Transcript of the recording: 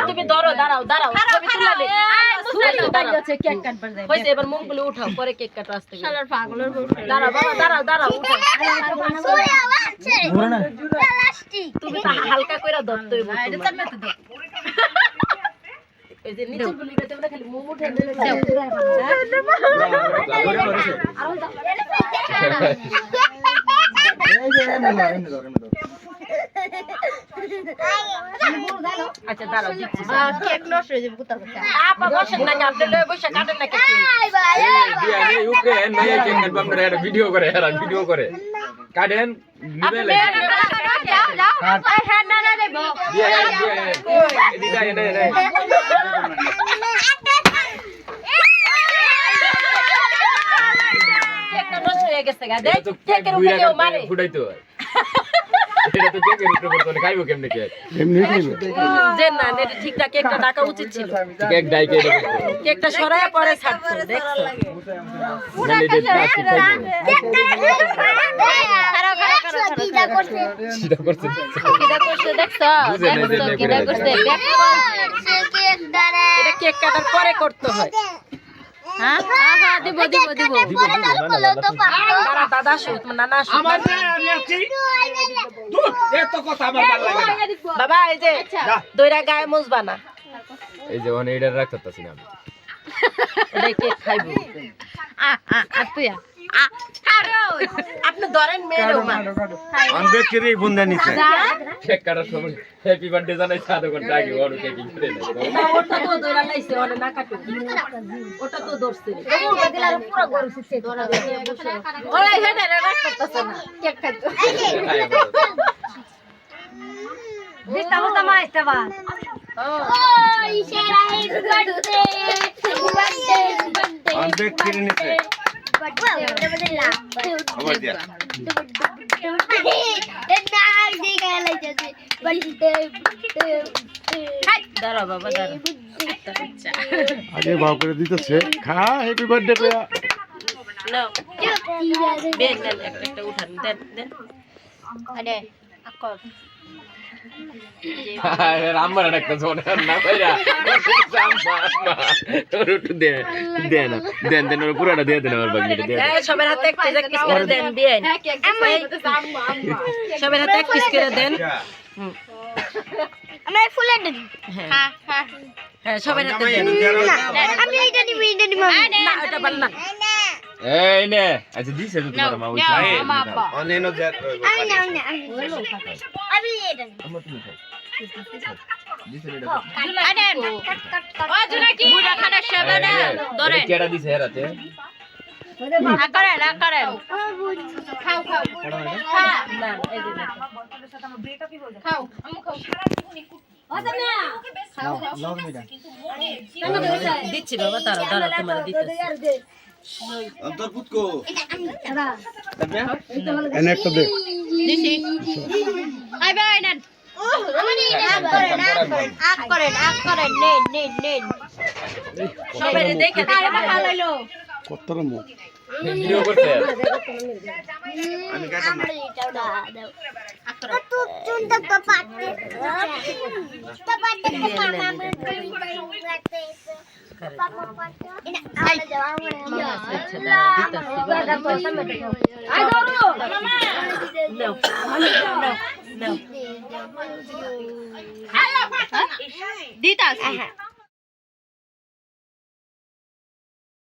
তুমি ধরো দাঁড়াও দাঁড়াও ছবি তুলে নে কেক কাটবার যাই হইছে এবার মুখগুলো উঠাও পরে কেক কাটো আসতে শালার পাগলের দাঁড়াও বাবা দাঁড়াও দাঁড়াও উঠাও ঘুরে না তুমি তো হালকা কইরা ধরতে হইব এটা চাপতে দাও এই যে নিচে গুলি করতে আমরা খালি মুখ উঠে দিলে দাও আচ্ছা দাঁড়াও দিচ্ছি কেক নষ্ট হয়ে যাবে কোথাও আপা বসেন না আপনি লয়ে বসে কাটেন না কেক দিয়া নে ইউক্রেন মাইয়া কেক কাটবা আমরা একটা ভিডিও করে এরা ভিডিও করে কাটেন নিবে লাগে যাও যাও এই হ্যাঁ না না দেব দিয়া এদিকে এনে এনে কেকটা নষ্ট হয়ে গেছে গা দেখ কেকের উপরে কেউ মারে ফুটাইতো এটা তো কেকের উপরে পড়তো খাইবো কেমনে কেক এমনি খাইবে যে না এটা ঠিকঠাক কেকটা ডাকা উচিত ছিল কেক ডাইকে এটা কেকটা সরায় পরে ছাড়তো দেখছো মানে এটা প্লাস্টিক খাইবো কিটা করছে সেটা করছে কিটা করছে দেখছো দেখছো কিটা করছে কেক দাঁড়া এটা কেক কাটার পরে করতে হয় হ্যাঁ হ্যাঁ দিব দিব দিব পরে চালু করলেও তো পারতো দাদা দাদা শুট নানা শুট আমার আমি আছি তুই এত কথা আমার ভালো লাগে না বাবা এই যে দইরা গায়ে মুছবা না এই যে ওনে এটা রাখতাছি না এটা কেক খাইবো তুই আপনি ধরেন মেরো মা আনবেকেরি বুন্দা নিচে কেক কাটার সময় হ্যাপি বার্থডে জানাই সাদা করে আগে ওর কেক করে না ওটা তো দইরা লাইছে ওরে না কাটু ওটা তো ধরছে ওটা দিলা পুরো গরু সিছে ধরা ওরা হেডে রাখ করতেছ না কেক খাইতো দিতা মত মাইস্তা বা ওই সেরা হ্যাপি বার্থডে আনবেকেরি নিচে বার্থডে লা আবার দিয়া এটা দিকে লাইছে বার্থডে দাঁড়া বাবা দাঁড়া আগে ভাব করে দিতেছে খা হ্যাপি বার্থডে কয়া নাও দেন দেন একটা উঠান দেন দেন আরে আকর রাম্মার একটা জোন না কইরা তোর একটু দে দে না দেন দেন ওর পুরোটা দিয়ে দেন আমার বাগনিটা দিয়ে এই সবার হাতে এক পিস করে দেন দিয়েন সবার হাতে এক পিস করে দেন আমি ফুলে দিই হ্যাঁ হ্যাঁ হ্যাঁ সবার হাতে দেন আমি এইটা নিব না এটা বল না এই নে আচ্ছা দিছে তো তোমার মা ওই অনেনো যা আমি এটা আমার তুমি খাও দিছে রে আনেন ও জুনাকি বুড়া খানা সেবা না ধরেন কেডা দিছে হেরাতে করেন খাও খাও হ্যাঁ না এই যে খাও আমু খাও দিচ্ছি বাবা তারা দাঁড়া তোমার দিতে অন্তর্ভুক্ত কো এনে একটা দে আই বাই নেন আক করেন নেন সবাই দেখে ভালো কতটা মুখ ভিডিও করতে আমি কাটা না তো চুনটা তো পাতে তো পাতে পাপা পাতে ইনা আই যাও আই ধরো মামা নাও নাও দিতাছি